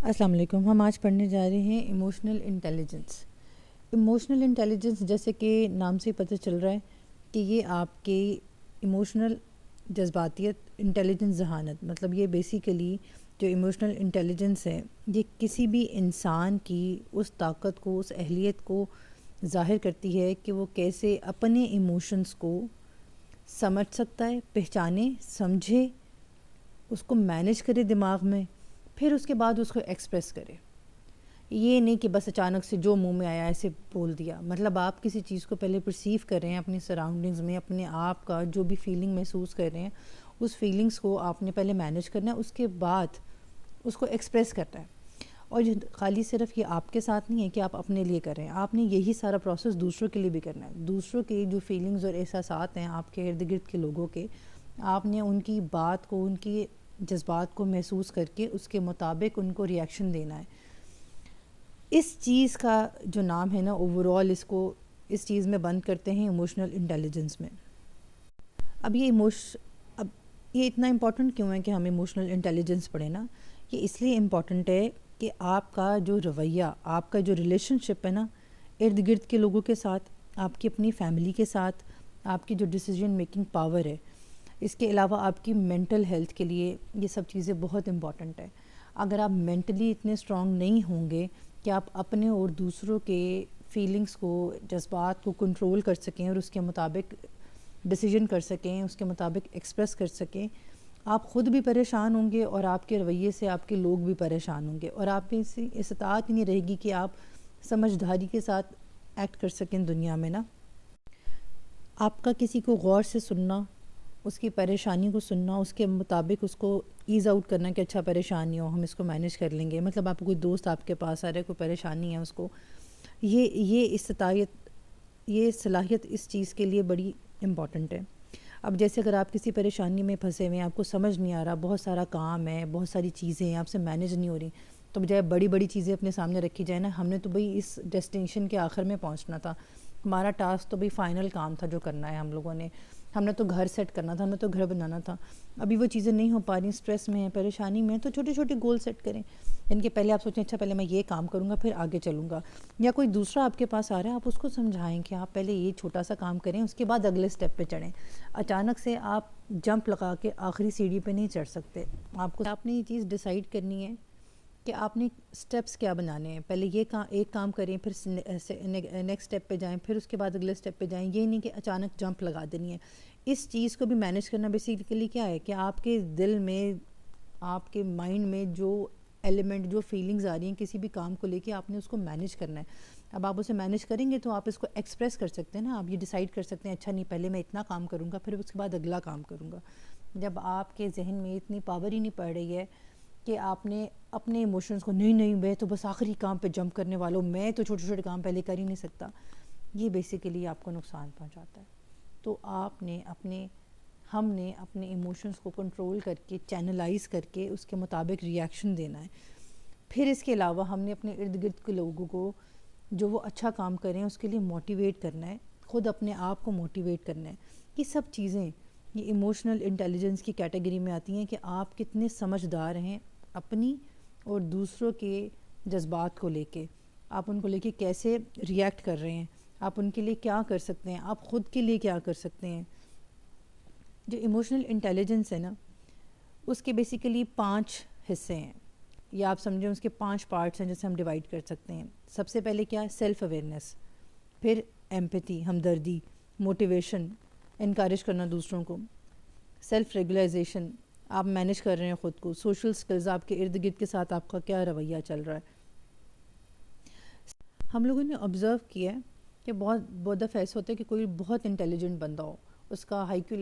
السلام علیکم. ہم آج پڑھنے جا رہے ہیں ایموشنل انٹیلیجنس. ایموشنل انٹیلیجنس جیسے کہ نام سے پتہ چل رہا ہے کہ یہ آپ کے ایموشنل جذباتیت انٹیلیجنس ذہانت مطلب یہ بیسیکلی جو ایموشنل انٹیلیجنس ہے یہ کسی بھی انسان کی اس طاقت کو اس اہلیت کو ظاہر کرتی ہے کہ وہ کیسے اپنے ایموشنس کو سمجھ سکتا ہے، پہچانے، سمجھے، اس کو مینیج کرے دماغ میں، پھر اس کے بعد اس کو ایکسپریس کرے. یہ نہیں کہ بس اچانک سے جو منہ میں آیا ایسے بول دیا. مطلب آپ کسی چیز کو پہلے پرسیو کر رہے ہیں اپنی سراؤنڈنگز میں، اپنے آپ کا جو بھی فیلنگ محسوس کر رہے ہیں اس فیلنگز کو آپ نے پہلے مینیج کرنا ہے، اس کے بعد اس کو ایکسپریس کرنا ہے. اور یہ خالی صرف یہ آپ کے ساتھ نہیں ہے کہ آپ اپنے لیے کر رہے ہیں، آپ نے یہی سارا پروسیس دوسروں کے لیے بھی کرنا ہے. دوسروں کے جو فیلنگز اور احساسات ہیں آپ کے ارد گرد کے لوگوں کے، آپ نے ان کی بات کو، ان کی جذبات کو محسوس کر کے اس کے مطابق ان کو ریئیکشن دینا ہے. اس چیز کا جو نام ہے نا اوورآل اس چیز میں بند کرتے ہیں ایموشنل انٹیلیجنس میں. اب یہ اتنا امپورٹنٹ کیوں ہے کہ ہم ایموشنل انٹیلیجنس پڑھیں نا؟ یہ اس لیے امپورٹنٹ ہے کہ آپ کا جو رویہ، آپ کا جو ریلیشن شپ ہے نا ارد گرد کے لوگوں کے ساتھ، آپ کی اپنی فیملی کے ساتھ، آپ کی جو ڈیسیجن میکنگ پاور ہے، اس کے علاوہ آپ کی مینٹل ہیلتھ کے لیے یہ سب چیزیں بہت امپورٹنٹ ہیں. اگر آپ مینٹلی اتنے اسٹرانگ نہیں ہوں گے کہ آپ اپنے اور دوسروں کے فیلنگس کو، جذبات کو کنٹرول کر سکیں اور اس کے مطابق ڈیسیجن کر سکیں، اس کے مطابق ایکسپریس کر سکیں، آپ خود بھی پریشان ہوں گے اور آپ کے رویے سے آپ کے لوگ بھی پریشان ہوں گے، اور آپ میں سے استطاعت ہی نہیں رہے گی کہ آپ سمجھداری کے ساتھ ایکٹ کر سکیں دنیا میں نا. آپ کا کسی کو غور سے سننا، اس کی پریشانی کو سننا، اس کے مطابق اس کو ایز آؤٹ کرنا کہ اچھا پریشانی ہو، ہم اس کو مینیج کر لیں گے. مطلب آپ کوئی دوست آپ کے پاس آ رہا ہے، کوئی پریشانی ہے اس کو، یہ صلاحیت اس چیز کے لیے بڑی امپورٹنٹ ہے. اب جیسے اگر آپ کسی پریشانی میں پھنسے ہوئے ہیں، آپ کو سمجھ نہیں آ رہا، بہت سارا کام ہے، بہت ساری چیزیں ہیں، آپ سے مینیج نہیں ہو رہی، تو بجائے بڑی بڑی چیزیں اپنے سامنے رکھی جائیں نا، ہم نے تو بھئی اس ڈیسٹینیشن کے آخر میں پہنچنا تھا، ہمارا ٹاسک تو بھئی فائنل کام تھا جو کرنا ہے ہم نے تو گھر سیٹ کرنا تھا، ہمیں تو گھر بنانا تھا. ابھی وہ چیزیں نہیں ہو پا رہی، اسٹریس میں ہیں، پریشانی میں ہیں، تو چھوٹے چھوٹے گول سیٹ کریں. ان کے پہلے آپ سوچیں اچھا پہلے میں یہ کام کروں گا پھر آگے چلوں گا. یا کوئی دوسرا آپ کے پاس آ رہا ہے، آپ اس کو سمجھائیں کہ آپ پہلے یہ چھوٹا سا کام کریں، اس کے بعد اگلے سٹیپ پہ چڑھیں. اچانک سے آپ جمپ لگا کے آخری سیڑھی پہ نہیں چڑھ سکتے. آپ نے یہ چیز ڈیسائیڈ کرنی ہے کہ آپ نے سٹیپس کیا بنانے ہیں. پہلے ایک کام کریں، پھر نیکسٹ سٹیپ پہ جائیں، پھر اس کے بعد اگلے سٹیپ پہ جائیں. یہ نہیں کہ اچانک جمپ لگا دینی ہے. اس چیز کو بھی مینیج کرنا بیسیکلی کیا ہے کہ آپ کے دل میں، آپ کے مائنڈ میں جو ایلیمنٹ، جو فیلنگز آ رہی ہیں کسی بھی کام کو لے کے، آپ نے اس کو مینیج کرنا ہے. اب آپ اسے مینیج کریں گے تو آپ اس کو ایکسپریس کر سکتے ہیں نا. آپ یہ ڈیسائیڈ کر سکتے ہیں اچھا نہیں پہلے میں اتنا کام کروں گا، پھر اس کے بعد اگلا کام کروں گا. جب آپ کے ذہن میں اتنی پاور ہی نہیں پڑ رہی ہے کہ آپ نے اپنے ایموشنز کو نہیں میں تو بس آخری کام پہ جمپ کرنے والوں، میں تو چھوٹے چھوٹے کام پہلے کر ہی نہیں سکتا، یہ بیسیکلی آپ کو نقصان پہنچاتا ہے. تو ہم نے اپنے ایموشنز کو کنٹرول کر کے، چینلائز کر کے اس کے مطابق ریئیکشن دینا ہے. پھر اس کے علاوہ ہم نے اپنے ارد گرد کے لوگوں کو جو وہ اچھا کام کریں اس کے لیے موٹیویٹ کرنا ہے، خود اپنے آپ کو موٹیویٹ کرنا ہے. یہ سب چیزیں یہ ایموشنل انٹیلیجنس کی کیٹیگری میں آتی ہیں کہ آپ کتنے سمجھدار ہیں اپنی اور دوسروں کے جذبات کو لے کے. آپ ان کو لے کے کیسے ریئیکٹ کر رہے ہیں، آپ ان کے لیے کیا کر سکتے ہیں، آپ خود کے لیے کیا کر سکتے ہیں. جو ایموشنل انٹیلیجنس ہے نا اس کے بیسیکلی 5 حصے ہیں، یا آپ سمجھیں اس کے 5 پارٹس ہیں جیسے ہم ڈیوائڈ کر سکتے ہیں. سب سے پہلے کیا ہے؟ سیلف اویئرنیس، پھر ایمپیتھی، ہمدردی، موٹیویشن، انکریج کرنا دوسروں کو، سیلف ریگولائزیشن، آپ مینیج کر رہے ہیں خود کو، سوشل سکلز، آپ کے ارد گرد کے ساتھ آپ کا کیا رویہ چل رہا ہے. ہم لوگوں نے آبزرو کیا ہے کہ بہت دفعہ ایسا ہوتا ہے کہ کوئی بہت انٹیلیجنٹ بندہ ہو، اس کا آئی کیو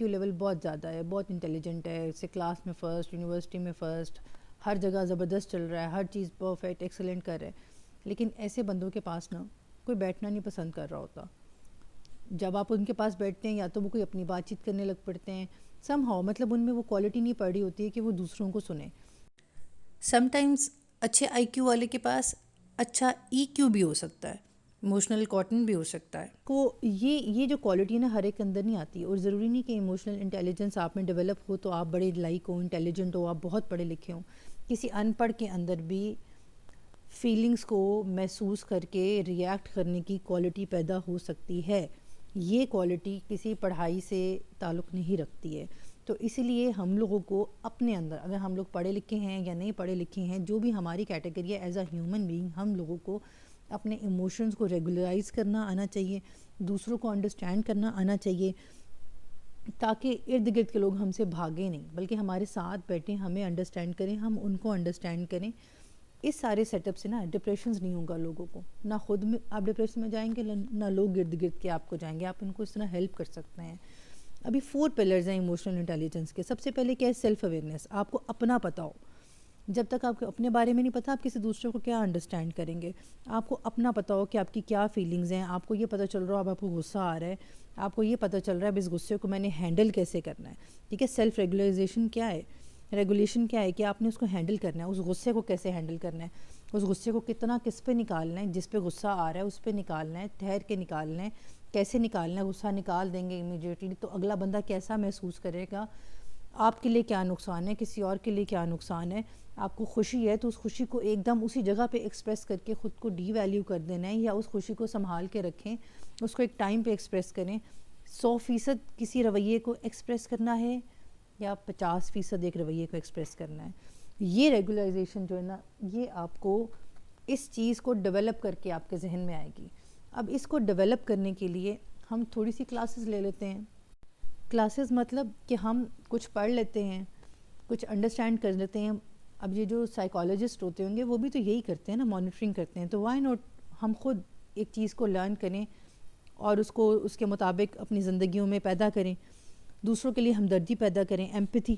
لیول بہت زیادہ ہے، بہت انٹیلیجنٹ ہے، اسے کلاس میں فرسٹ، یونیورسٹی میں فرسٹ، ہر جگہ زبردست چل رہا ہے، ہر چیز پرفیکٹ ایکسلنٹ کر رہا ہے. لیکن ایسے بندوں کے پاس نا کوئی بیٹھنا نہیں پسند کر رہا ہوتا. جب آپ ان کے پاس بیٹھتے ہیں یا تو وہ کوئی اپنی بات چیت کرنے لگ پڑتے ہیں سم ہاؤ، مطلب ان میں وہ کوالٹی نہیں پڑ رہی ہوتی ہے کہ وہ دوسروں کو سنیں. سم ٹائمز اچھے آئی کیو والے کے پاس اچھا ای کیو بھی ہو سکتا ہے، ایموشنل کاٹن بھی ہو سکتا ہے. یہ جو کوالٹی نا ہر ایک اندر نہیں آتی، اور ضروری نہیں کہ ایموشنل انٹیلیجنس آپ میں ڈیولپ ہو تو آپ بڑے لائق ہو، انٹیلیجنٹ ہو، آپ بہت پڑھے لکھے ہوں. کسی ان پڑھ کے اندر بھی فیلنگز کو محسوس کر کے ریئیکٹ کرنے کی کوالٹی پیدا ہو سکتی ہے. یہ کوالٹی کسی پڑھائی سے تعلق نہیں رکھتی ہے. تو اسی لیے ہم لوگوں کو اپنے اندر، اگر ہم لوگ پڑھے لکھے ہیں یا نہیں پڑھے لکھے ہیں، جو بھی ہماری کیٹیگری ہے ایز اے ہیومن بینگ، ہم لوگوں کو اپنے ایموشنز کو ریگولرائز کرنا آنا چاہیے، دوسروں کو انڈرسٹینڈ کرنا آنا چاہیے، تاکہ ارد گرد کے لوگ ہم سے بھاگیں نہیں بلکہ ہمارے ساتھ بیٹھیں، ہمیں انڈرسٹینڈ کریں، ہم ان کو انڈرسٹینڈ کریں. اس سارے سیٹ اپ سے نا ڈپریشنز نہیں ہوگا لوگوں کو، نہ خود میں آپ ڈپریشن میں جائیں گے، نہ لوگ ارد گرد کے آپ کو جائیں گے. آپ ان کو اس طرح ہیلپ کر سکتے ہیں. ابھی 4 پلرز ہیں ایموشنل انٹیلیجنس کے. سب سے پہلے کیا ہے؟ Self awareness. آپ کو اپنا پتہ ہو. جب تک آپ کو اپنے بارے میں نہیں پتہ، آپ کسی دوسرے کو کیا انڈرسٹینڈ کریں گے؟ آپ کو اپنا پتہ ہو کہ آپ کی کیا فیلنگز ہیں. آپ کو یہ پتہ چل رہا ہو اب آپ کو غصہ آ رہا ہے، آپ کو یہ پتہ چل رہا ہے اب اس غصے کو میں نے ہینڈل کیسے کرنا ہے. ٹھیک ہے، سیلف ریگولیشن کیا ہے؟ ریگولیشن کیا ہے کہ آپ نے اس کو ہینڈل کرنا ہے، اس غصے کو کیسے ہینڈل کرنا ہے، اس غصے کو کتنا کس پہ نکالنا ہے. جس پہ غصہ آ رہا ہے اس پہ نکالنا ہے، ٹھہر کے نکالنا ہے. کیسے نکالنا ہے؟ غصہ نکال دیں گے امیڈیٹلی تو اگلا بندہ کیسا محسوس کرے گا؟ آپ کے لیے کیا نقصان ہے، کسی اور کے لیے کیا نقصان ہے. آپ کو خوشی ہے تو اس خوشی کو ایک دم اسی جگہ پہ ایکسپریس کر کے خود کو ڈی ویلیو کر دینا ہے، یا اس خوشی کو سنبھال کے رکھیں، اس کو ایک ٹائم پہ ایکسپریس کریں. 100% کسی رویے کو ایکسپریس کرنا ہے یا 50% ایک رویے کو ایکسپریس کرنا ہے. یہ ریگولائزیشن جو ہے نا، یہ آپ کو اس چیز کو ڈیولپ کر کے آپ کے ذہن میں آئے گی. اب اس کو ڈیولپ کرنے کے لیے ہم تھوڑی سی کلاسز لے لیتے ہیں. کلاسز مطلب کہ ہم کچھ پڑھ لیتے ہیں، کچھ انڈرسٹینڈ کر لیتے ہیں. اب یہ جو سائیکالوجسٹ ہوتے ہوں گے وہ بھی تو یہی کرتے ہیں نا، مانیٹرنگ کرتے ہیں. تو وائی ناٹ ہم خود ایک چیز کو لرن کریں اور اس کو اس کے مطابق اپنی زندگیوں میں پیدا کریں. دوسروں کے لیے ہمدردی پیدا کریں. ایمپتھی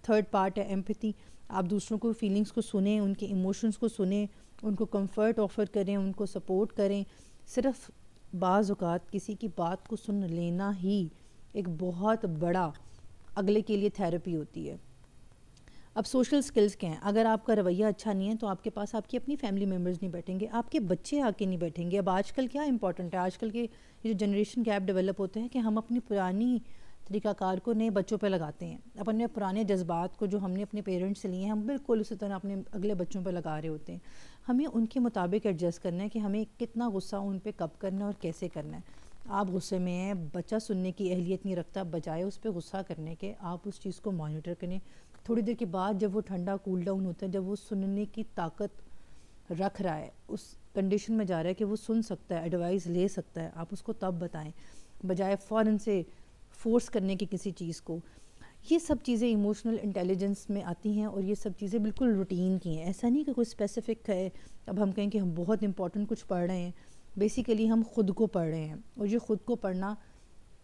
تھرڈ پارٹ ہے، ایمپتھی. آپ دوسروں کو فیلنگس کو سنیں، ان کے ایموشنس کو سنیں، ان کو کمفرٹ آفر کریں، ان کو سپورٹ کریں. صرف بعض اوقات کسی کی بات کو سن لینا ہی ایک بہت بڑا اگلے کے لیے تھیراپی ہوتی ہے. اب سوشل سکلز کیا ہیں؟ اگر آپ کا رویہ اچھا نہیں ہے تو آپ کے پاس آپ کی اپنی فیملی ممبرز نہیں بیٹھیں گے، آپ کے بچے آ کے نہیں بیٹھیں گے. اب آج کل کیا امپورٹنٹ ہے، آج کل کے یہ جو جنریشن گیپ ڈیولپ ہوتے ہیں کہ ہم اپنی پرانی طریقہ کار کو نئے بچوں پہ لگاتے ہیں. اپنے پرانے جذبات کو جو ہم نے اپنے پیرنٹس سے لیے ہیں ہم بالکل اسی طرح اپنے اگلے بچوں پہ لگا رہے ہوتے ہیں. ہمیں ان کے مطابق ایڈجسٹ کرنا ہے کہ ہمیں کتنا غصہ ان پہ کب کرنا ہے اور کیسے کرنا ہے. آپ غصے میں ہیں، بچہ سننے کی اہلیت نہیں رکھتا، بجائے اس پہ غصہ کرنے کے آپ اس چیز کو مانیٹر کریں. تھوڑی دیر کے بعد جب وہ ٹھنڈا کول ڈاؤن ہوتا ہے، جب وہ سننے کی طاقت رکھ رہا ہے، اس کنڈیشن میں جا رہا ہے کہ وہ سن سکتا ہے، ایڈوائز لے سکتا ہے، آپ اس کو تب بتائیں بجائے فوراً سے فورس کرنے کی کسی چیز کو. یہ سب چیزیں ایموشنل انٹیلیجنس میں آتی ہیں اور یہ سب چیزیں بالکل روٹین کی ہیں. ایسا نہیں کہ کوئی اسپیسیفک ہے اب ہم کہیں کہ ہم بہت امپورٹنٹ کچھ پڑھ رہے ہیں. بیسیکلی ہم خود کو پڑھ رہے ہیں. اور یہ خود کو پڑھنا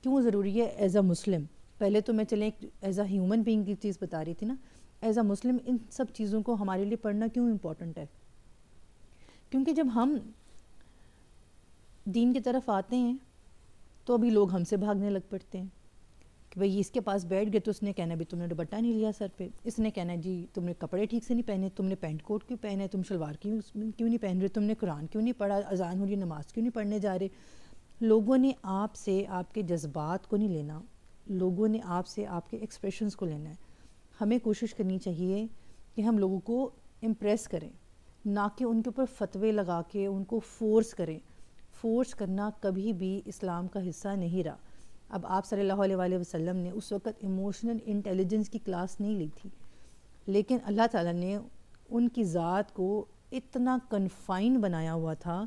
کیوں ضروری ہے ایز اے مسلم؟ پہلے تو میں چلیں ایز اے ہیومن بینگ کی چیز بتا رہی تھی نا. ایز اے مسلم ان سب چیزوں کو ہمارے لیے پڑھنا کیوں امپورٹنٹ ہے؟ کیونکہ جب ہم دین کی طرف آتے ہیں تو ابھی لوگ ہم سے بھاگنے لگ پڑتے ہیں کہ بھئی اس کے پاس بیٹھ گئے تو اس نے کہنا بھی تم نے دوپٹہ نہیں لیا سر پہ، اس نے کہنا جی تم نے کپڑے ٹھیک سے نہیں پہنے، تم نے پینٹ کوٹ کیوں پہنے، تم شلوار کیوں نہیں پہن رہے، تم نے قرآن کیوں نہیں پڑھا، اذان ہو رہی نماز کیوں نہیں پڑھنے جا رہے. لوگوں نے آپ سے آپ کے جذبات کو نہیں لینا، لوگوں نے آپ سے آپ کے ایکسپریشنز کو لینا ہے. ہمیں کوشش کرنی چاہیے کہ ہم لوگوں کو امپریس کریں، نہ کہ ان کے اوپر فتوے لگا کے ان کو فورس کریں. فورس کرنا کبھی بھی اسلام کا حصہ نہیں رہا. اب آپ صلی اللہ علیہ وآلہ وسلم نے اس وقت ایموشنل انٹیلیجنس کی کلاس نہیں لی تھی، لیکن اللہ تعالیٰ نے ان کی ذات کو اتنا کنفائن بنایا ہوا تھا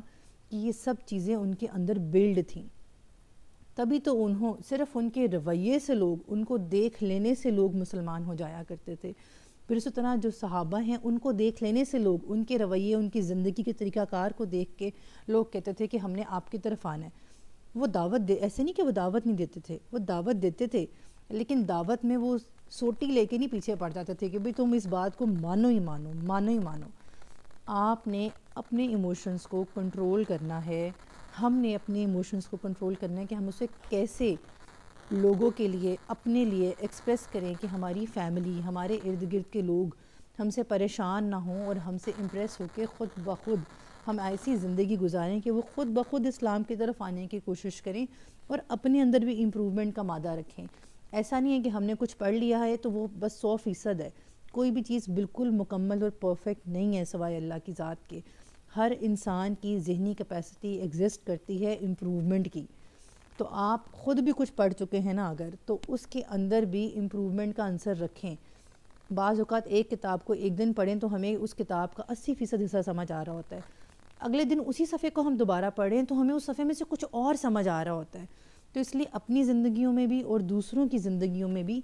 کہ یہ سب چیزیں ان کے اندر بلڈ تھیں. تبھی تو صرف ان کے رویے سے لوگ، ان کو دیکھ لینے سے لوگ مسلمان ہو جایا کرتے تھے. پھر اسی طرح جو صحابہ ہیں ان کو دیکھ لینے سے لوگ، ان کے رویے، ان کی زندگی کے طریقہ کار کو دیکھ کے لوگ کہتے تھے کہ ہم نے آپ کی طرف آنا ہے. وہ دعوت ایسے نہیں کہ وہ دعوت نہیں دیتے تھے، وہ دعوت دیتے تھے، لیکن دعوت میں وہ سوٹی لے کے نہیں پیچھے پڑ جاتے تھے کہ بھئی تم اس بات کو مانو ہی مانو، مانو ہی مانو. آپ نے اپنے ایموشنز کو کنٹرول کرنا ہے. ہم نے اپنے ایموشنز کو کنٹرول کرنا ہے کہ ہم اسے کیسے لوگوں کے لیے، اپنے لیے ایکسپریس کریں کہ ہماری فیملی، ہمارے ارد گرد کے لوگ ہم سے پریشان نہ ہوں اور ہم سے امپریس ہو کے خود بخود ہم ایسی زندگی گزاریں کہ وہ خود بخود اسلام کی طرف آنے کی کوشش کریں اور اپنے اندر بھی امپروومنٹ کا مادہ رکھیں. ایسا نہیں ہے کہ ہم نے کچھ پڑھ لیا ہے تو وہ بس 100% ہے. کوئی بھی چیز بالکل مکمل اور پرفیکٹ نہیں ہے سوائے اللہ کی ذات کے. ہر انسان کی ذہنی کیپیسٹی ایگزسٹ کرتی ہے امپروومنٹ کی. تو آپ خود بھی کچھ پڑھ چکے ہیں نا اگر، تو اس کے اندر بھی امپروومنٹ کا عنصر رکھیں. بعض اوقات ایک کتاب کو ایک دن پڑھیں تو ہمیں اس کتاب کا 80% حصہ سمجھ آ رہا ہوتا ہے. اگلے دن اسی صفحے کو ہم دوبارہ پڑھیں تو ہمیں اس صفحے میں سے کچھ اور سمجھ آ رہا ہوتا ہے. تو اس لیے اپنی زندگیوں میں بھی اور دوسروں کی زندگیوں میں بھی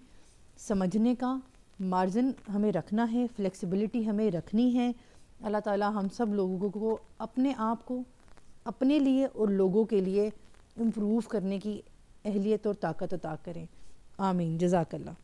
سمجھنے کا مارجن ہمیں رکھنا ہے، فلیکسیبلٹی ہمیں رکھنی ہے. اللہ تعالیٰ ہم سب لوگوں کو اپنے آپ کو اپنے لیے اور لوگوں کے لیے امپروو کرنے کی اہلیت اور طاقت عطا کریں. آمین. جزاک اللہ.